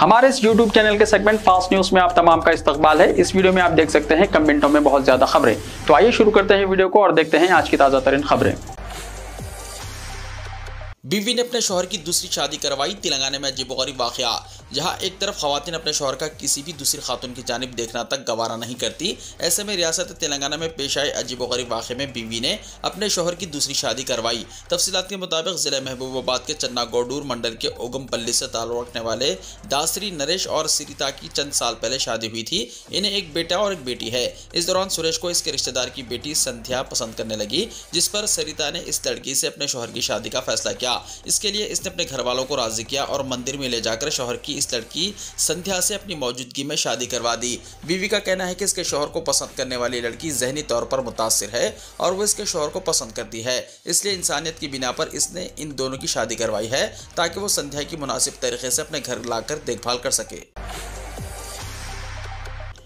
हमारे इस YouTube channel के सेगमेंट फास्ट न्यूज में आप तमाम का इस्तकबाल है। इस वीडियो में आप देख सकते हैं कम मिनटों में बहुत ज्यादा खबरें। तो आइए शुरू करते हैं वीडियो को और देखते हैं आज की ताजा तरीन खबरें। बीवी ने अपने शौहर की दूसरी शादी करवाई। तेलंगाना में अजीबोगरीब वाकया, जहां एक तरफ खवातीन अपने शौहर का किसी भी दूसरी खातून की जानिब देखना तक गवारा नहीं करती, ऐसे में रियासत तेलंगाना में पेश आए अजीबोगरीब वाकये में बीवी ने अपने शौहर की दूसरी शादी करवाई। तफसीलात के मुताबिक जिला महबूबाबाद के चन्नागौडूर मंडल के ओगमपल्ली से ताल्लुक रखने वाले दासरी नरेश और सरिता की चंद साल पहले शादी हुई थी। इन्हें एक बेटा और एक बेटी है। इस दौरान सुरेश को इसके रिश्तेदार की बेटी संध्या पसंद करने लगी, जिस पर सरिता ने इस लड़की से अपने शौहर की शादी का फैसला किया। इसके लिए इसने अपने घर वालों को राजी किया और मंदिर में ले जाकर शौहर की इस लड़की संध्या से अपनी मौजूदगी में शादी करवा दी। बीवी का कहना है कि इसके शौहर को पसंद करने वाली लड़की ज़हनी तौर पर मुतासिर है और वो इसके शौहर को पसंद करती है, इसलिए इंसानियत की बिना पर इसने इन दोनों की शादी करवाई है ताकि वो संध्या की मुनासिब तरीके से अपने घर लाकर देखभाल कर सके।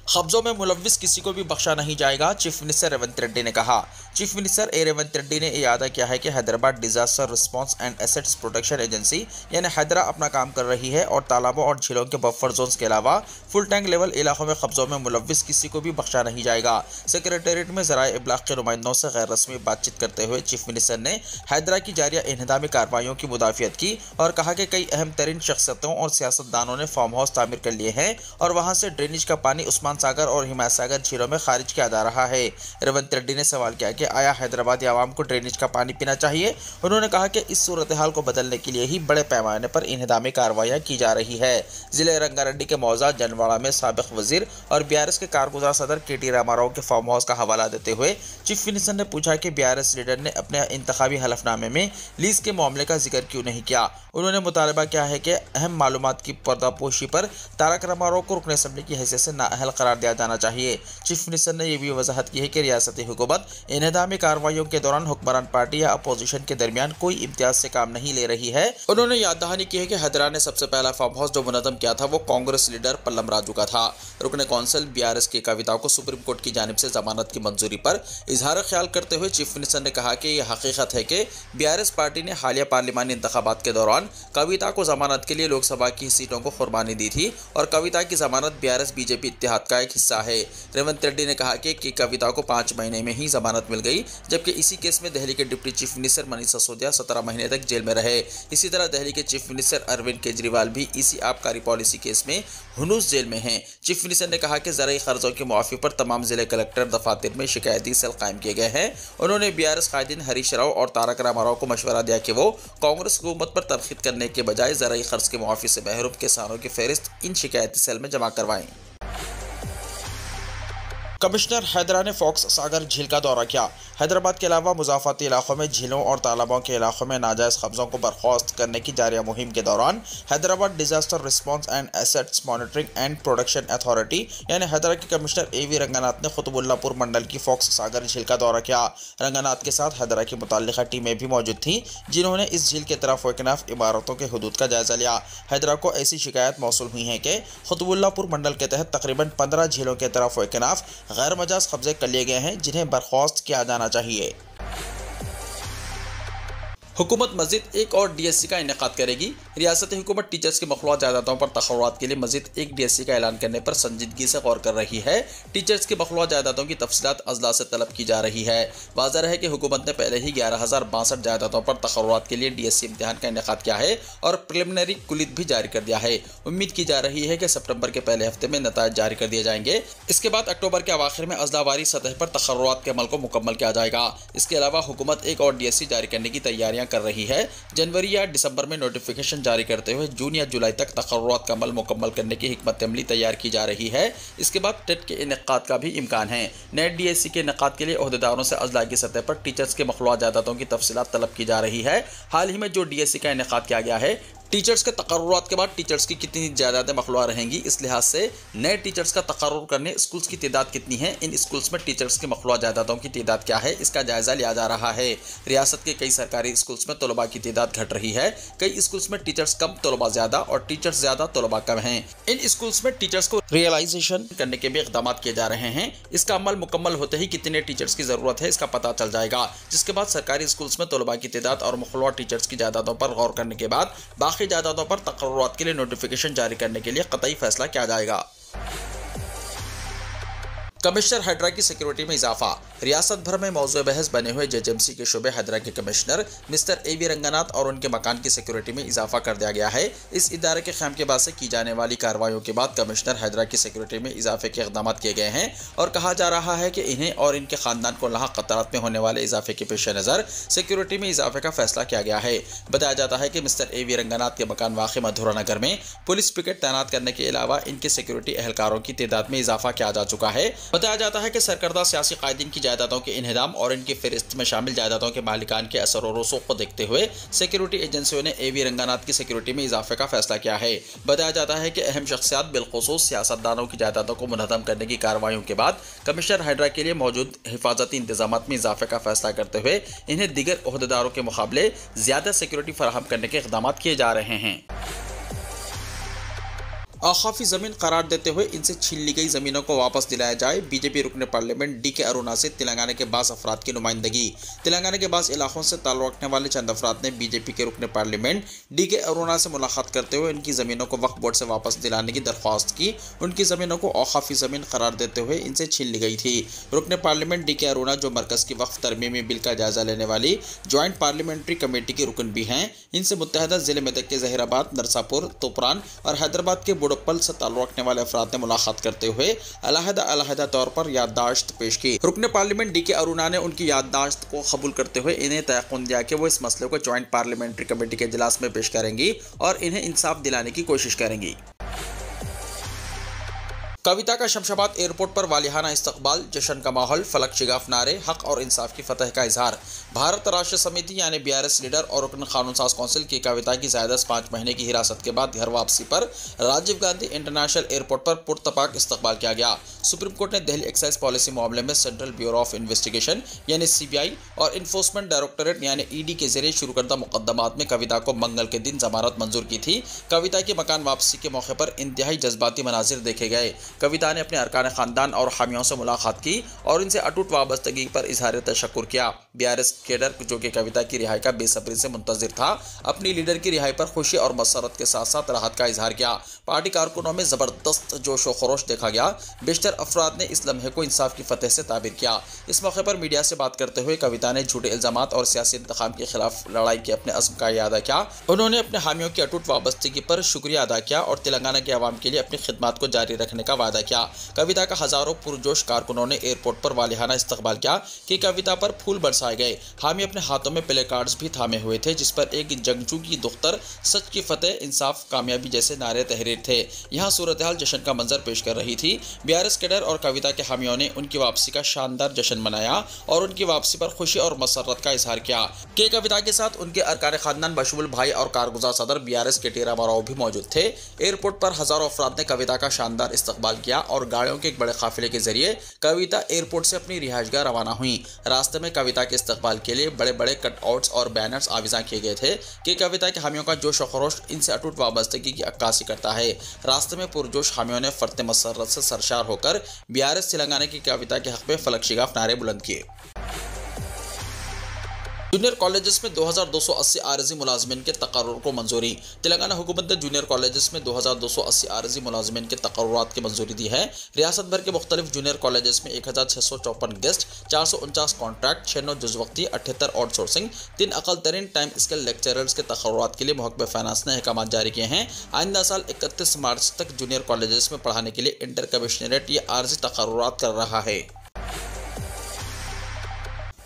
कब्जों में मुलव्विस किसी को भी बख्शा नहीं जाएगा, चीफ मिनिस्टर रेवंत रेड्डी ने कहा। चीफ मिनिस्टर रेवंत रेड्डी ने यह अदा किया है कि Hyderabad disaster response and assets protection agency यानी हैदरा अपना काम कर रही है और तालाबों और झीलों के बफर जोन्स के अलावा फुल टैंक लेवल इलाकों में कब्जों में मुलव्विस किसी को भी बख्शा नहीं जाएगा। सेक्रेटेरिएट में ज़राए इब्लाग के नुमाइंदों से गैर रस्मी बातचीत करते हुए चीफ मिनिस्टर ने हैदरा की जारिया इन्हदामी कार्रवाइयों की मुदाफियत की और कहा कि कई अहम तरीन शख्सियतों और सियासतदानों ने फार्म हाउस तामीर कर लिए हैं और वहाँ से ड्रेनेज का पानी उस्मान सागर और हिमायत सागर झीलों में खारिज किया जा रहा है। रेवंत रेड्डी ने सवाल किया कि आया हैदराबादी आवाम को ड्रेनेज का पानी पीना चाहिए। उन्होंने कहा कि इस सूरत हाल को बदलने के लिए ही बड़े पैमाने पर इन्हदामी कार्रवाइयाँ की जा रही है। जिले रंगारेड्डी के मौजा जनवाड़ा में साबिक वजीर और बीआरएस के कारगुजार सदर के.टी. रामाराव के फार्म हाउस का हवाला देते हुए चीफ मिनिस्टर ने पूछा कि बीआरएस लीडर ने अपने इंतखाबी हलफनामे में लीज के मामले का जिक्र क्यों नहीं किया। उन्होंने मुतालबा किया है कि अहम मालूमात की पर्दापोशी पर तारक रामाराव को रुकन असम्बली की हैसियत से नाअहल करार दिया जाना चाहिए। चीफ मिनिस्टर ने यह भी वजाहत की है कि रियासती हुकूमत इन्हदामी कार्रवाइयों के दौरान हुक्मरान पार्टी या अपोजिशन के दरमियान कोई इम्तियाज से काम नहीं ले रही है। उन्होंने याद दहानी की है कि हैदरा ने सबसे पहला फार्म हाउस जो मुनज़्ज़म किया था वो कांग्रेस लीडर पल्लम राजू का था। रुकन कौंसिल बीआरएस की कविता को सुप्रीम कोर्ट की जानिब से जमानत की मंजूरी पर इजहार ख्याल करते हुए चीफ मिनिस्टर ने कहा कि यह हकीकत है कि बीआरएस पार्टी ने हालिया पार्लिमानी इंतखाबात के दौरान कविता को जमानत के लिए लोकसभा की सीटों को कुर्बानी दी थी और कविता की जमानत बीआरएस बीजेपी इत्तेहाद का एक हिस्सा है। रेवंत रेड्डी ने कहा कि कविता को 5 महीने में ही जमानत मिल गई, जबकि इसी केस में दिल्ली के deputy chief minister Manish Sisodia 17 महीने तक जेल में रहे। इसी तरह दिल्ली के चीफ मिनिस्टर अरविंद केजरीवाल भी इसी आबकारी पॉलिसी केस में हुनूस जेल में हैं। चीफ मिनिस्टर ने कहा कि ज़राई कर्जों की मुआफ़ी पर तमाम जिले कलेक्टर दफातर में शिकायती सेल कायम किए गए हैं। उन्होंने बीआरएस कायदीन हरीश राव और तारक रामाराव को मशवरा दिया कि वो कांग्रेस हुकूमत पर तनकीद करने के बजाय ज़राई कर्ज की मुआफ़ी से महरूम किसानों की फहरिस्त इन शिकायती सेल में जमा करवाएं। कमिश्नर हैदरा ने फॉक्स सागर झील का दौरा किया। हैदराबाद के अलावा मुज़ाफ़ाती इलाकों में झीलों और तालाबों के इलाकों में नाजायज़ कब्ज़ों को बर्खास्त करने की जारिया मुहिम के दौरान Hyderabad disaster response and assets monitoring and production authority यानी हैदरा के कमिश्नर ए.वी. रंगनाथ ने कुतुबुल्लापुर मंडल की फॉक्स सागर झील का दौरा किया। रंगनाथ के साथ हैदरा की मुतल्लिका टीमें भी मौजूद थीं, जिन्होंने इस झील के तरफ वकनाफ इमारतों के हदूद का जायजा लिया। हैदरा को ऐसी शिकायत मौसूल हुई है कि कुतुबुल्लापुर मंडल के तहत तकरीबन 15 झीलों के तरफ वकनाफ गैर मजाज कब्जे कर लिए गए हैं, जिन्हें बर्खास्त किया जाना चाहिए। हुकूमत मज़ीद एक और डीएससी का इनेकाद करेगी। रियासती हुकूमत टीचर्स की मखलूआत जायदादों पर तखर्रुआत के लिए मज़ीद एक डीएससी का ऐलान करने पर संजीदगी से गौर कर रही है। टीचर्स की मखलूआत जायदादों की तफसीलात अजला से तलब की जा रही है। वाज़ेह है कि हुकूमत ने पहले ही 11,062 जायदादों पर तखर्रुआत के लिए डीएससी इम्तिहान का इनेकाद किया है और प्रिलिमिनरी कुलित भी जारी कर दिया है। उम्मीद की जा रही है कि सितंबर के पहले हफ्ते में नताइज जारी कर दिए जाएंगे। इसके बाद अक्टूबर के अवाखिर में अजलावारी सतह पर तखर्रुआत के अमल को मुकम्मल किया जाएगा। इसके अलावा हुकूमत एक और डीएससी जारी करने की तैयारियां कर रही है। जनवरी या दिसंबर में नोटिफिकेशन जारी करते हुए जून या जुलाई तक तकर्रुआत का अमल मुकम्मल करने की हिकमत अमली तैयार की जा रही है। इसके बाद टेट के इनेकाद का भी इम्कान है। नए डीएससी के इनेकाद के लिए ओहदेदारों से अजला की सतह पर टीचर्स के मखलूआत जायदादों की तफसीलात तलब की जा रही है। हाल ही में जो डीएससी का इनेकाद किया गया है, टीचर्स के तकर्रुरात के बाद टीचर्स की कितनी जायदादें मखलूआ रहेंगी, इस लिहाज से नए टीचर्स का तकर्रुर करने स्कूल्स की तादाद कितनी है, इन स्कूल्स में टीचर्स की मखलूआ जायदादों की तादाद क्या है, इसका जायजा लिया जा रहा है। रियासत के कई सरकारी स्कूल्स में तलबा की तादाद घट रही है। कई स्कूल्स में टीचर्स कम, तलबा ज्यादा और टीचर्स ज्यादा, तलबा कम हैं। इन स्कूल्स में टीचर्स को रियलाइजेशन करने के भी इक़दाम किए जा रहे हैं। इसका अमल मुकम्मल होते ही कितने टीचर्स की जरूरत है इसका पता चल जाएगा, जिसके बाद सरकारी स्कूल्स में तलबा की तादाद और मखलूआ टीचर्स की जायदादों पर गौर करने के बाद बाकी बाकी जायदादों पर तकर्रुरात के लिए नोटिफिकेशन जारी करने के लिए कतई फैसला किया जाएगा। कमिश्नर हैदरा की सिक्योरिटी में इजाफा। रियासत भर में मौजूद बहस बने हुए जेजेएमसी के शोबे हैदरा के कमिश्नर मिस्टर ए.वी. रंगनाथ और उनके मकान की सिक्योरिटी में इजाफा कर दिया गया है। इस इदारे के क़याम से की जाने वाली कार्रवाइयों के बाद कमिश्नर हैदरा की सिक्योरिटी में इजाफे के इक़दाम किए गए हैं और कहा जा रहा है कि इन्हें और इनके खानदान को लाहक क़तारात में होने वाले इजाफे के पेश नज़र सिक्योरिटी में इजाफे का फैसला किया गया है। बताया जाता है कि मिस्टर ए.वी. रंगनाथ के मकान वाक़ मधुरा नगर में पुलिस पिकेट तैनात करने के अलावा इनके सिक्योरिटी एहलकारों की तादाद में इजाफा किया जा चुका है। बताया जाता है कि सरकर्दा सियासी कायदीन की जायदादों के इन्हदाम और इनकी फहरिस्त में शामिल जायदादों के मालिकान के असर और रसूख को देखते हुए सिक्योरिटी एजेंसियों ने ए.वी. रंगनाथ की सिक्योरिटी में इजाफे का फैसला किया है। बताया जाता है कि अहम शख्सियात बिलखुसूस सियासतदानों की जायदादों को मुनहदम करने की कार्रवाइयों के बाद कमिश्नर हैदरा के लिए मौजूद हिफाजती इंतजाम में इजाफे का फैसला करते हुए इन्हें दीगर ओहदेदारों के मुकाबले ज्यादा सिक्योरिटी फराहम करने के इक़दाम किए जा रहे हैं। आखाफी जमीन करार देते हुए इनसे छीन ली गई जमीनों को वापस दिलाया जाए। बीजेपी रुकन पार्लियामेंट डी.के. अरुणा से तेलंगाना के बास अफराद की नुमाइंदगी। तेलंगाना के बास इलाकों से ताल्लुक़ रखने वाले चंद अफराद ने बीजेपी के रुकन पार्लियामेंट डी.के. अरुणा से मुलाकात करते हुए उनकी ज़मीनों को वक्फ बोर्ड से वापस दिलाने की दरख्वास्त की। उनकी ज़मीनों को आखाफी ज़मीन करार देते हुए इनसे छीन ली गई थी। रुकन पार्लियामेंट डी.के. अरुणा, जो मरकज़ की वक्फ तरमीमी बिल का जायजा लेने वाली ज्वाइंट पार्लियामेंट्री कमेटी के रुकन भी हैं, इनसे मुत्तहदा ज़िले मेदक के ज़हीराबाद, नरसापुर, तोपरान और हैदराबाद के बुडप्पल से ताल्लुक़ रखने वाले अफराद ने मुलाकात करते हुए अलहदा तौर पर याददाश्त पेश की। रुकन पार्लियामेंट डी.के. अरुणा ने उनकी याददाश्त को कबूल करते हुए इन्हें तयक़ुन दिया कि वो इस मसले को ज्वाइंट पार्लियामेंट्री कमेटी के इजलास में पेश करेंगी और इन्हें इंसाफ दिलाने की कोशिश करेंगी। कविता का शमशाबाद एयरपोर्ट पर वालिहाना इस्तकबाल, जश्न का माहौल, फलक शिगाफ नारे, हक और इंसाफ की फतह का इजहार। भारत राष्ट्र समिति यानी बीआरएस लीडर और रुकन कानून साज कौंसिल की कविता की ज़ायदा 5 महीने की हिरासत के बाद घर वापसी पर राजीव गांधी इंटरनेशनल एयरपोर्ट पर पुरतपाक इस्तकबाल किया गया। सुप्रीम कोर्ट ने दिल्ली एक्साइज पॉलिसी मामले में सेंट्रल ब्यूरो ऑफ इन्वेस्टिगेशन यानी CBI और इन्फोर्समेंट डायरेक्टोरेट यानी ED के जरिए शुरू करदा मुकदमात में कविता को मंगल के दिन जमानत मंजूर की थी। कविता की मकान वापसी के मौके पर इंतहाई जज्बाती मनाजिर देखे गए। कविता ने अपने अरकान खानदान और हामियों से मुलाकात की और इनसे अटूट वाबस्तगी पर इजहार तशक्कुर किया। बीआरएस कैडर, जो कि कविता की रिहाई का बेसब्री से मुंतजिर था, अपनी लीडर की रिहाई पर खुशी और मसरत के साथ साथ राहत का इजहार किया। पार्टी कारकुनों में ज़बरदस्त जोश व खरोश देखा गया। बेशतर अफराद ने इस लम्हे को इंसाफ की फतह से ताबीर किया। इस मौके पर मीडिया से बात करते हुए कविता ने झूठे इल्ज़ामात और सियासी इंतकाम के खिलाफ लड़ाई के अपने अज़्म का याद किया। उन्होंने अपने हामियों की अटूट वाबस्तगी पर शुक्रिया अदा किया और तेलंगाना के अवाम के लिए अपनी खिदमत को जारी रखने का वादा किया। कविता का हजारों पुरजोश कारकुनों ने एयरपोर्ट पर वालिहाना इस्तकबाल किया कि कविता पर फूल बरसाए गए। हामी अपने हाथों में प्ले कार्ड्स भी थामे हुए थे जिस पर एक जंगजू की दुख्तर, सच की फतेह, इंसाफ, कामयाबी जैसे नारे तहरीर थे। यहाँ सूरत हाल जश्न का मंजर पेश कर रही थी। बीआरएस कैडर और कविता के हामियों ने उनकी वापसी का शानदार जश्न मनाया और उनकी वापसी पर खुशी और मसरत का इजहार किया। के कविता के साथ उनके अरकान खानदान बशमुल भाई और कारगुजार सदर बीआरएस के टी रामाराव भी मौजूद थे। एयरपोर्ट पर हजारों अफराद ने कविता का शानदार इस्तकबाल किया और गाड़ियों के एक बड़े काफिले के जरिए कविता एयरपोर्ट से अपनी रिहाइशगाह रवाना हुई। रास्ते में कविता के इस्तकबाल के लिए बड़े बड़े कटआउट्स और बैनर्स आविज़ा किए गए थे कि कविता के हामियों का जोश और खरोश इनसे अटूट वाबस्तगी की अक्कासी करता है। रास्ते में पुरजोश हामियों ने फरते मसरत से सरशार होकर बीआरएस तेलंगाना की कविता के हक में फलक शिगाफ नारे बुलंद किए। जूनियर कॉलेजेस में 2280 आरजी मुलाजमिन के तकर्रुर को मंजूरी। तेलंगाना हुकूमत ने जूनियर कॉलेजेस में 2280 आरजी मुलाजमिन के तकर्रुरात की मंजूरी दी है। रियासत भर के मुख्तलिफ जूनियर कॉलेजेस में 1654 गेस्ट, 449 कॉन्ट्रैक्ट, 96 जुज़वक्ती, 78 आउटसोर्सिंग, 3 अकल तरीन टाइम स्केल लेक्चरर्स के तकर्रुरात के लिए महकमा फाइनेंस ने अहकाम जारी किए हैं। आइंदा साल 31 मार्च तक जूनियर कॉलेजेस में पढ़ाने के लिए इंटर कमिश्नरेट ये आरजी तकर्रुरात कर रहा है।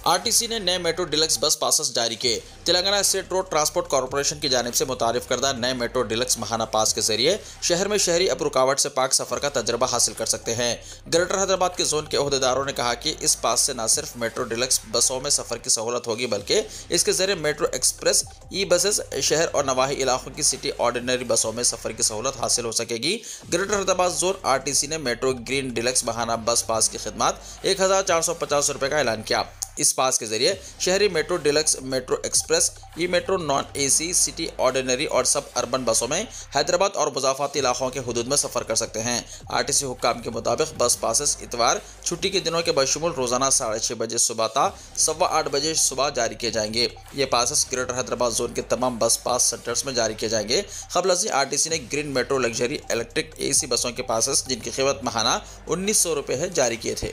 आरटीसी ने नए मेट्रो डिलक्स बस पासेस जारी किए। Telangana state road transport corporation की जानिब से मुतारिफ करदा नए मेट्रो डिलक्स महाना पास के जरिए शहर में शहरी अब रुकावट से पाक सफ़र का तजर्बा हासिल कर सकते हैं। ग्रेटर हैदराबाद के जोन के ओहदेदारों ने कहा कि इस पास से न सिर्फ मेट्रो डिलक्स बसों में सफ़र की सहूलत होगी बल्कि इसके जरिए मेट्रो एक्सप्रेस, ई बसेस, शहर और नवाही इलाकों की सिटी ऑर्डिनरी बसों में सफ़र की सहूलत हासिल हो सकेगी। ग्रेटर हैदराबाद जोन आरटीसी ने मेट्रो ग्रीन डिलक्स महाना बस पास की खिदमत 1450 रुपये का ऐलान किया। इस पास के जरिए शहरी metro, deluxe metro, express, e metro, non AC, city, ordinary और सब अर्बन बसों में हैदराबाद और मुज़ाफ़ाती इलाकों के हुदूद में सफ़र कर सकते हैं। आरटीसी हुक्काम के मुताबिक बस पासेस इतवार, छुट्टी के दिनों के बशमूल रोज़ाना 6:30 बजे सुबह ता 8:15 बजे सुबह जारी किए जाएंगे। ये पासेस ग्रेटर हैदराबाद जोन के तमाम बस पास सेंटर्स में जारी किए जाएंगे। क़ब्ल से आरटीसी ने green metro luxury electric AC बसों के पासेस, जिनकी कीमत माहाना 1900 रुपये है, जारी किए थे।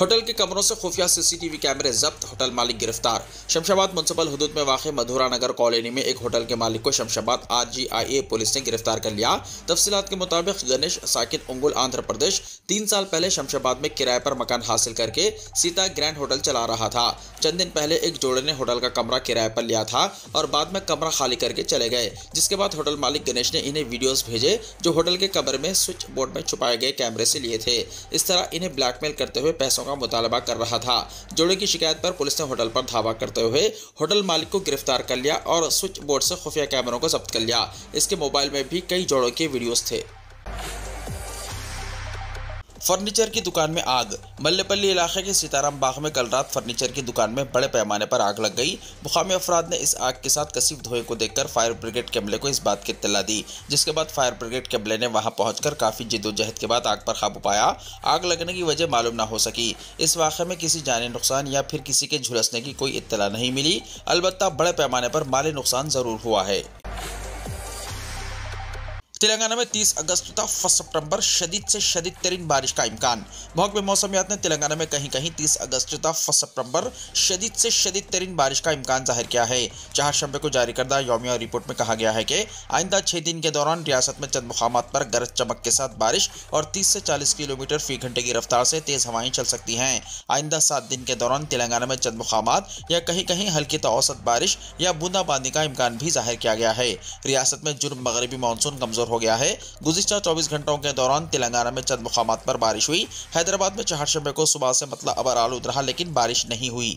होटल के कमरों से खुफिया सीसीटीवी कैमरे जब्त, होटल मालिक गिरफ्तार। शमशाबाद मुंसिपल हुदूद में वाक़ मधुरा नगर कॉलोनी में एक होटल के मालिक को शमशाबाद RGIA पुलिस ने गिरफ्तार कर लिया। तफसीलात के मुताबिक गणेश साकिन उंगुल आंध्र प्रदेश 3 साल पहले शमशाबाद में किराए पर मकान हासिल करके सीता ग्रैंड होटल चला रहा था। चंद दिन पहले एक जोड़े ने होटल का कमरा किराए पर लिया था और बाद में कमरा खाली करके चले गए, जिसके बाद होटल मालिक गणेश ने इन्हें वीडियोस भेजे जो होटल के कमरे में स्विच बोर्ड में छुपाए गए कैमरे से लिए थे। इस तरह इन्हें ब्लैकमेल करते हुए पैसों का मुतालबा कर रहा था। जोड़े की शिकायत पर पुलिस ने होटल पर धावा करते हुए होटल मालिक को गिरफ्तार कर लिया और स्विच बोर्ड से खुफिया कैमरों को जब्त कर लिया। इसके मोबाइल में भी कई जोड़ों के वीडियोस थे। फर्नीचर की दुकान में आग। मल्लेपल्ली इलाके के सीताराम बाग में कल रात फर्नीचर की दुकान में बड़े पैमाने पर आग लग गई। मुकामी अफराद ने इस आग के साथ कसीफ धुएं को देखकर फायर ब्रिगेड के अमले को इस बात की इत्तला दी, जिसके बाद फायर ब्रिगेड के अमले ने वहां पहुंचकर काफी जिद्दोजहद के बाद आग पर काबू पाया। आग लगने की वजह मालूम न हो सकी। इस वाक़े में किसी जानी नुकसान या फिर किसी के झुलसने की कोई इत्तला नहीं मिली। अलबत्ता बड़े पैमाने पर माली नुकसान जरूर हुआ है। तेलंगाना में 30 अगस्त तथा 1 सितंबर शदीद से शदीद तरीन बारिश का इम्कान। महकमे मौसमियात ने तेलंगाना में कहीं कहीं 30 अगस्त तथा 1 सितंबर शदीद से शदीद तरीन बारिश का इम्कान जाहिर किया है। चारशंबे को जारी करदा यौमिया रिपोर्ट में कहा गया है कि आइंदा 6 दिन के दौरान रियासत में चंद मुकामात पर गरज चमक के साथ बारिश और 30 से 40 किलोमीटर फी घंटे की रफ्तार से तेज हवाएं चल सकती हैं। आइंदा 7 दिन के दौरान तेलंगाना में चंद मुकामात या कहीं कहीं हल्की तो औसत बारिश या बूंदाबांदी का इम्कान भी जाहिर किया गया है। रियासत में जुनूब मगरबी मानसून कमजोर हो गया है। गुज़िश्ता 24 घंटों के दौरान तेलंगाना में चंद मुकामात पर बारिश हुई। हैदराबाद में चारशंबे को सुबह से अबर आलूद रहा, लेकिन बारिश नहीं हुई।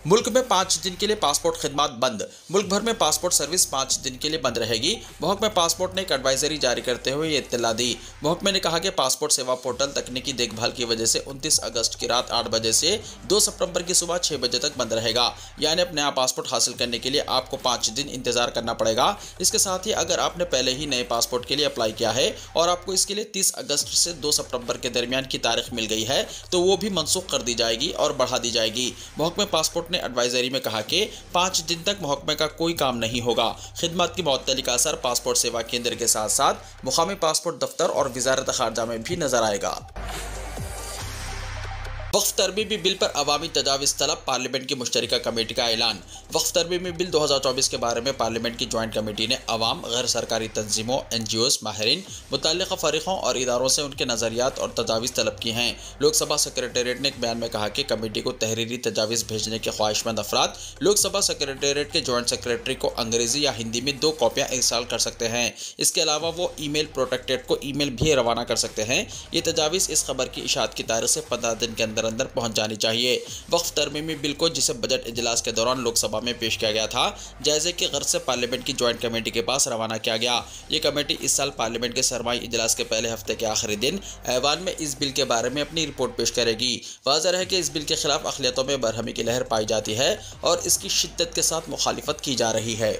मुल्क में 5 दिन के लिए पासपोर्ट खिदमात बंद। मुल्क भर में पासपोर्ट सर्विस 5 दिन के लिए बंद रहेगी। महकमा पासपोर्ट ने एक एडवाइजरी जारी करते हुए ये इत्तला दी। महकमे ने कहा कि पासपोर्ट सेवा पोर्टल तकनीकी देखभाल की वजह से 29 अगस्त की रात 8 बजे से 2 सितंबर की सुबह 6 बजे तक बंद रहेगा। यानी अब नया पासपोर्ट हासिल करने के लिए आपको 5 दिन इंतजार करना पड़ेगा। इसके साथ ही अगर आपने पहले ही नए पासपोर्ट के लिए अप्लाई किया है और आपको इसके लिए 30 अगस्त से 2 सितंबर के दरमियान की तारीख मिल गई है तो वो भी मनसूख कर दी जाएगी और बढ़ा दी जाएगी। महकमे पासपोर्ट एडवाइजरी में कहा कि 5 दिन तक महकमे का कोई काम नहीं होगा। खिदमत की मुअत्तली का असर पासपोर्ट सेवा केंद्र के साथ साथ मुकामी पासपोर्ट दफ्तर और वजारत खारजा में भी नजर आएगा। वक्फ तरमीमी बिल पर अवामी तजावीज़ तलब, पार्लियामेंट की मुश्तरका कमेटी का ऐलान। वक्फ तरमीमी बिल 2024 के बारे में पार्लियामेंट की ज्वाइंट कमेटी ने अवाम, गैर सरकारी तंजीमों, NGOs, माहिरीन, मुतल्लिक़ा फ़रीक़ों और इदारों से उनके नज़रियात और तजावीज़ तलब की हैं। लोकसभा सेक्रेटेरिएट ने एक बयान में कहा कि कमेटी को तहरीरी तजावीज़ भेजने के ख्वाहिशमंद अफराद लोकसभा सेक्रेटेरिएट के जॉइंट सेक्रेटरी को अंग्रेज़ी या हिंदी में 2 कॉपियाँ इरसाल कर सकते हैं। इसके अलावा वो ईमेल प्रोटेक्टेड को ईमेल भी रवाना कर सकते हैं। ये तजावीज़ इस खबर की इशाअत की तारीख से 15 दिन के अंदर पहुंच जानी चाहिए। वक्फ तरमीमी बिल को जिसे बजट इजलास के दौरान लोकसभा में पेश किया गया था, जायजे की गर्ज से पार्लियामेंट की ज्वाइंट कमेटी के पास रवाना किया गया। ये कमेटी इस साल पार्लियामेंट के सरमाई इजलास के पहले हफ्ते के आखिरी दिन ऐवान में इस बिल के बारे में अपनी रिपोर्ट पेश करेगी। वाज़ेह है कि इस बिल के खिलाफ अक़लियतों में बरहमी की लहर पाई जाती है और इसकी शिद्दत के साथ मुखालिफत की जा रही है।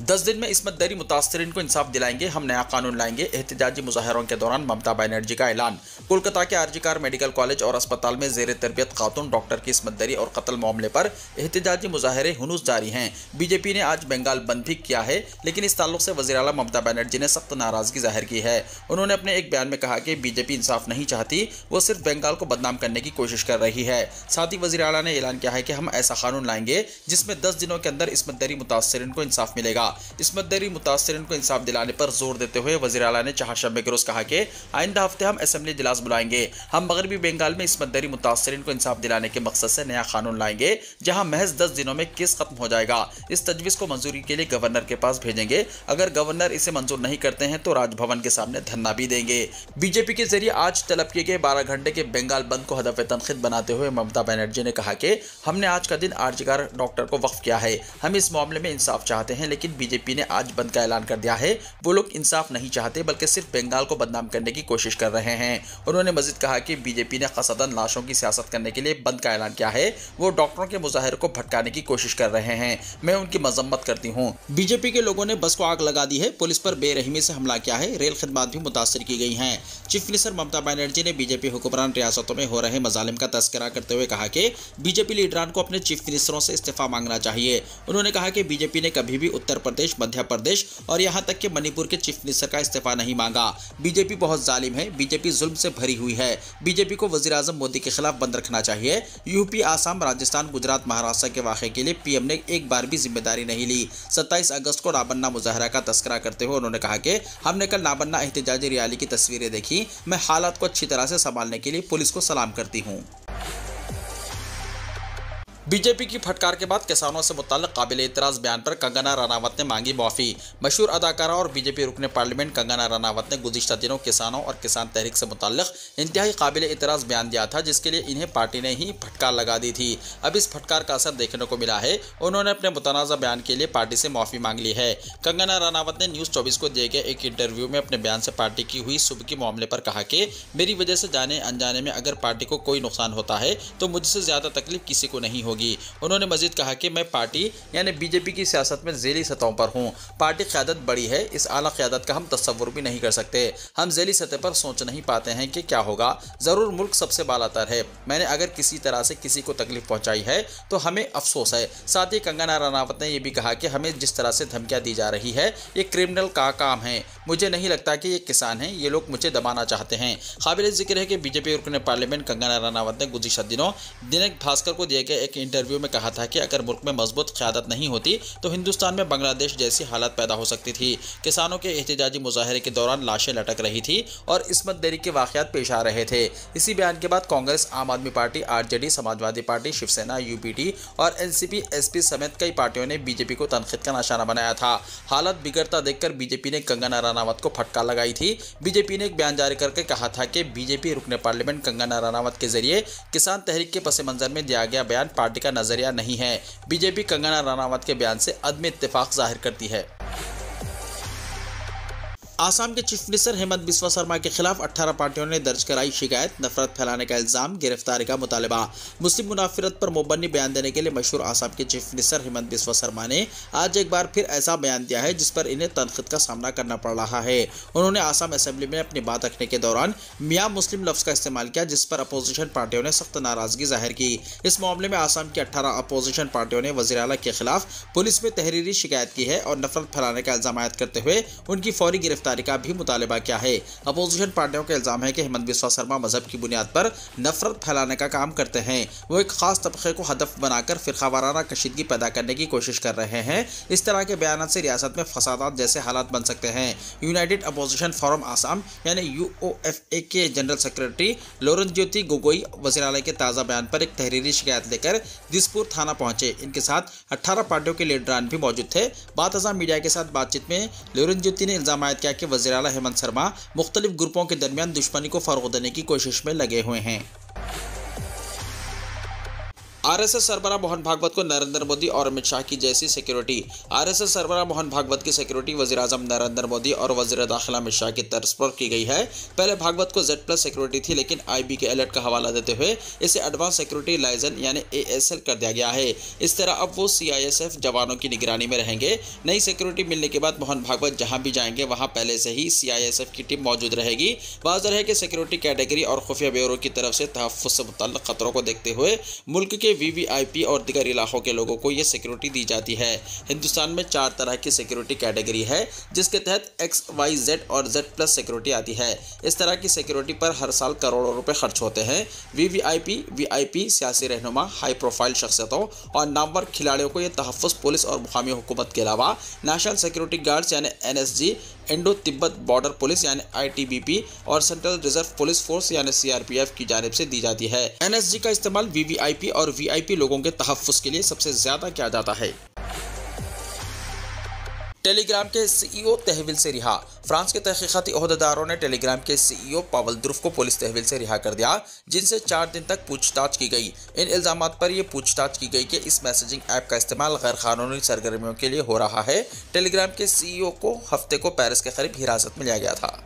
10 दिन में इस्मत दरी मुतासरीन को इंसाफ दिलाएंगे, हम नया कानून लाएंगे। एहतजाजी मुजाहरों के दौरान ममता बनर्जी का ऐलान। कोलकाता के RG कार मेडिकल कॉलेज और अस्पताल में ज़ेर तरबियत खातून डॉक्टर की इस्मत दरी और कत्ल मामले पर एहतजाजी मुजाहरे हुनूस जारी हैं। बीजेपी ने आज बंगाल बंद भी किया है, लेकिन इस ताल्लुक से वज़ीर आला ममता बनर्जी ने सख्त नाराज़गी जाहिर की है। उन्होंने अपने एक बयान में कहा कि बीजेपी इंसाफ नहीं चाहती, वो सिर्फ बंगाल को बदनाम करने की कोशिश कर रही है। साथ ही वज़ीर आला ने ऐलान किया है कि हम ऐसा कानून लाएंगे जिसमें 10 दिनों के अंदर इस्मत दरी मुतासरीन को इंसाफ मिलेगा। इस्मत दरी मुतासरीन को इंसाफ दिलाने पर जोर देते हुए वज़ीर आला ने चारशंबे के रोज कहा कि आइंदा हफ्ते हम असेंबली इजलास बुलाएंगे। हम मगरबी बंगाल में इस्मत दरी मुतासरीन को इंसाफ दिलाने के मकसद से नया कानून लाएंगे, जहां महज 10 दिनों में केस खत्म हो जाएगा। इस तजवीज़ को मंजूरी के लिए गवर्नर के पास भेजेंगे। अगर गवर्नर इसे मंजूर नहीं करते हैं तो राजभवन के सामने धरना भी देंगे। बीजेपी के जरिए आज तलब किए गए 12 घंटे के बंगाल बंद को हदफ तनखीद बनाते हुए ममता बनर्जी ने कहा कि हमने आज का दिन RG कार डॉक्टर को वक्फ किया है। हम इस मामले में इंसाफ चाहते हैं, लेकिन बीजेपी ने आज बंद का ऐलान कर दिया है वो लोग इंसाफ नहीं चाहते बल्कि सिर्फ बंगाल को बदनाम करने की कोशिश कर रहे हैं। उन्होंने मजीद कहा कि बीजेपी ने कसदन लाशों की सियासत करने के लिए बंद का ऐलान किया है। वो डॉक्टरों के मुजाहिरे को भटकाने की कोशिश कर रहे हैं। मैं उनकी मजम्मत करती हूँ। बीजेपी के लोगों ने बस को आग लगा दी है, पुलिस पर बेरहमी से हमला किया है, रेल खिदमात भी मुतासर की गई हैं। चीफ मिनिस्टर ममता बनर्जी ने बीजेपी हुक्मरान रियासतों में हो रहे मजालिम का तस्करा करते हुए कहा कि बीजेपी लीडरान को अपने चीफ मिनिस्टरों से इस्तीफा मांगना चाहिए। उन्होंने कहा कि बीजेपी ने कभी भी उत्तर प्रदेश, मध्य प्रदेश और यहां तक कि मणिपुर के चीफ मिनिस्टर का इस्तीफा नहीं मांगा। बीजेपी बहुत जालिम है, बीजेपी जुल्म से भरी हुई है। बीजेपी को वज़ीर-ए-आज़म मोदी के खिलाफ बंद रखना चाहिए। यूपी, आसाम, राजस्थान, गुजरात, महाराष्ट्र के वाक़े के लिए पीएम ने एक बार भी जिम्मेदारी नहीं ली। 27 अगस्त को नाबन्ना मुजाहरा का तस्करा करते हुए उन्होंने कहा कि हमने कल नाबन्ना एहतजाजी रैली की तस्वीरें देखी। मैं हालात को अच्छी तरह से संभालने के लिए पुलिस को सलाम करती हूँ। बीजेपी की फटकार के बाद किसानों से मुताल्लिक़ काबिल एतराज़ बयान पर कंगना रनावत ने मांगी माफ़ी। मशहूर अदाकारा और बीजेपी रुकने पार्लियामेंट कंगना रनावत ने गुज़िश्ता दिनों किसानों और किसान तहरीक से मुताल्लिक़ इंतहाई काबिल एतराज़ बयान दिया था, जिसके लिए इन्हें पार्टी ने ही फटकार लगा दी थी। अब इस फटकार का असर देखने को मिला है। उन्होंने अपने मुतनाज़ा बयान के लिए पार्टी से माफ़ी मांग ली है। कंगना रनावत ने न्यूज़ 24 को दिए गए एक इंटरव्यू में अपने बयान से पार्टी की हुई सुबह के मामले पर कहा कि मेरी वजह से जाने अनजाने में अगर पार्टी को कोई नुकसान होता है तो मुझसे ज़्यादा तकलीफ किसी को नहीं होगी। उन्होंने मजीद कहा कि मैं पार्टी यानी बीजेपी की सियासत में ज़ेली सतहों पर हूँ। पार्टी क़यादत बड़ी है, इस आला क़यादत का हम तस्वुर भी नहीं कर सकते। हम ज़ेली सतह पर सोच नहीं पाते हैं कि क्या होगा। ज़रूर मुल्क सबसे बालातर है। मैंने अगर किसी तरह से किसी को तकलीफ पहुँचाई है तो हमें अफसोस है। साथ ही कंगना रनावत ने यह भी कहा कि हमें जिस तरह से धमकियाँ दी जा रही है ये क्रिमिनल का काम है। मुझे नहीं लगता कि ये किसान हैं, ये लोग मुझे दबाना चाहते हैं। काबिल ज़िक्र है कि बीजेपी रुकने पार्लियामेंट कंगना रनावत ने गुज़िश्ता दिनों दैनिक भास्कर को दिए गए एक इंटरव्यू में कहा था कि अगर मुल्क में मजबूत क़यादत नहीं होती तो हिंदुस्तान में बांग्लादेश जैसी हालत पैदा हो सकती थी। किसानों के एहतजाजी मुजाहरे के दौरान लाशें लटक रही थी और इस्मत देरी के वाक़यात पेश आ रहे थे। इसी बयान के बाद कांग्रेस, आम आदमी पार्टी, आरजेडी, समाजवादी पार्टी, शिवसेना, यूपीटी और एनसीपी, एसपी समेत कई पार्टियों ने बीजेपी को तनकीद का निशाना बनाया था। हालत बिगड़ता देखकर बीजेपी ने कंगना रनावत को फटकार लगाई थी। बीजेपी ने एक बयान जारी करके कहा था कि बीजेपी रुकने पार्लियामेंट कंगना रनावत के जरिए किसान तहरीक के पस मंजर में दिया गया बयान पार्टी का नजरिया नहीं है। बीजेपी कंगना रनावत के बयान से अदम इत्तेफाक जाहिर करती है। आसाम के चीफ मिनिस्टर हेमंत बिस्वा शर्मा के खिलाफ 18 पार्टियों ने दर्ज कराई शिकायत, नफरत फैलाने का इल्जाम, गिरफ्तारी का मुतालबा। मुस्लिम मुनाफिरत पर मुबन्नी बयान देने के लिए मशहूर आसाम के चीफ मिनिस्टर हेमंत बिस्वा शर्मा ने आज एक बार फिर ऐसा बयान दिया है जिस पर इन्हें तनकीद का सामना करना पड़ रहा है। उन्होंने आसाम असेंबली में अपनी बात रखने के दौरान मियाँ मुस्लिम लफ्ज़ का इस्तेमाल किया, जिस पर अपोजिशन पार्टियों ने सख्त नाराजगी जाहिर की। इस मामले में आसाम की 18 अपोजिशन पार्टियों ने वज़ीर आला के खिलाफ पुलिस में तहरीरी शिकायत की है और नफरत फैलाने का इल्जाम आयद करते हुए उनकी फौरी गिरफ्तारी का भी मुतालबा क्या है। अपोजिशन पार्टियों का इल्जाम है कि हेमंत बिस्वा शर्मा मजहब की बुनियाद पर नफरत फैलाने का काम करते हैं। वो एक खास तबके को हदफ बनाकर फिरकावाराना कशीदगी पैदा करने की कोशिश कर रहे हैं। इस तरह के बयान से रियासत में फसादात जैसे हालात बन सकते हैं। यूनाइटेड अपोजिशन फोरम आसाम यानी UOFA के जनरल सेक्रेटरी लोरेंज्योति गोगोई वज़ीर-ए-आला के ताज़ा बयान पर एक तहरीरी शिकायत लेकर दिसपुर थाना पहुंचे। इनके साथ 18 पार्टियों के लीडरान भी मौजूद थे। बात मीडिया के साथ बातचीत में लोरेंज्योति ने इल्जाम आयद किया कि वज़ीर-ए-आला हेमंत शर्मा मुख्तलिफ ग्रुपों के दरमियान दुश्मनी को फरोग़ देने की कोशिश में लगे हुए हैं। आरएसएस सरबराह मोहन भागवत को नरेंद्र मोदी और अमित शाह की जैसी सिक्योरिटी। आरएसएस सरबराह मोहन भागवत की सिक्योरिटी वज़ीर-ए-आज़म नरेंद्र मोदी और वज़ीर दाखिला अमित शाह की तर्ज पर की गई है। पहले भागवत को Z+ सिक्योरिटी थी, लेकिन IB के अलर्ट का हवाला देते हुए इसे एडवांस सिक्योरिटी लाइजन यानी ASL कर दिया गया है। इस तरह अब वो CISF जवानों की निगरानी में रहेंगे। नई सिक्योरिटी मिलने के बाद मोहन भागवत जहाँ भी जाएंगे वहाँ पहले से ही CISF की टीम मौजूद रहेगी। वाज़ेह है कि सिक्योरिटी कैटेगरी और खुफिया ब्यूरो की तरफ से तहफ़्फ़ुज़ से मुतल्लिक़ खतरों को देखते हुए मुल्क के VVIP और दीगर इलाकों के लोगों को ये सिक्योरिटी दी जाती है। हिंदुस्तान में 4 तरह की सिक्योरिटी कैटेगरी है, जिसके तहत X, Y, Z और Z+ सिक्योरिटी आती है। इस तरह की सिक्योरिटी पर हर साल करोड़ों रुपए खर्च होते हैं। VVIP, VIP, सियासी रहनुमा, हाई प्रोफाइल शख्सियतों और नामवर खिलाड़ियों को यह तहफ़्फ़ुज़ पुलिस और मुकामी हुकूमत के अलावा नेशनल सिक्योरिटी गार्ड्स यानी NSG, Indo Tibet border police यानी ITBP और सेंट्रल रिजर्व पुलिस फोर्स यानी CRPF की जानिब से दी जाती है। NSG का इस्तेमाल VVIP और VIP लोगों के तहफ़्फ़ुज़ के लिए सबसे ज़्यादा किया जाता है। टेलीग्राम के सीईओ तहवील से रिहा। फ्रांस के तहकीकाती ओहदेदारों ने टेलीग्राम के सीईओ पावल दुर्फ को पुलिस तहवील से रिहा कर दिया, जिनसे 4 दिन तक पूछताछ की गई। इन इल्जामात पर यह पूछताछ की गई कि इस मैसेजिंग ऐप का इस्तेमाल गैर कानूनी सरगर्मियों के लिए हो रहा है। टेलीग्राम के सीईओ को हफ्ते को पेरिस के करीब हिरासत में लिया गया था।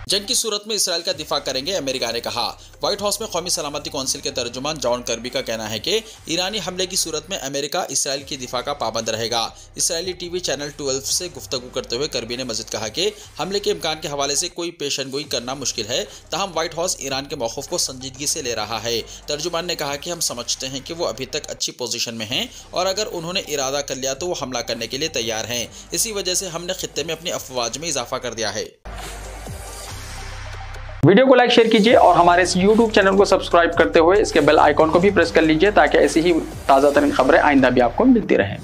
जंग की सूरत में इसराइल का दिफा करेंगे, अमेरिका ने कहा। व्हाइट हाउस में कौमी सलामती कौंसिल के तर्जुमान जॉन कर्बी का कहना है कि ईरानी हमले की सूरत में अमेरिका इसराइल की दिफा का पाबंद रहेगा। इसराइली टीवी चैनल 12 से गुफ्तगू करते हुए कर्बी ने मजीद कहा कि हमले के इम्कान के हवाले से कोई पेशनगोई करना मुश्किल है, ताहम व्हाइट हाउस ईरान के मौक़िफ़ को संजीदगी से ले रहा है। तर्जुमान ने कहा कि हम समझते हैं कि वो अभी तक अच्छी पोजीशन में हैं और अगर उन्होंने इरादा कर लिया तो वो हमला करने के लिए तैयार हैं। इसी वजह से हमने खित्ते में अपनी अफवाज में इजाफा कर दिया है। वीडियो को लाइक शेयर कीजिए और हमारे इस YouTube चैनल को सब्सक्राइब करते हुए इसके बेल आइकॉन को भी प्रेस कर लीजिए ताकि ऐसी ही ताज़ा तरीन खबरें आइंदा भी आपको मिलती रहें।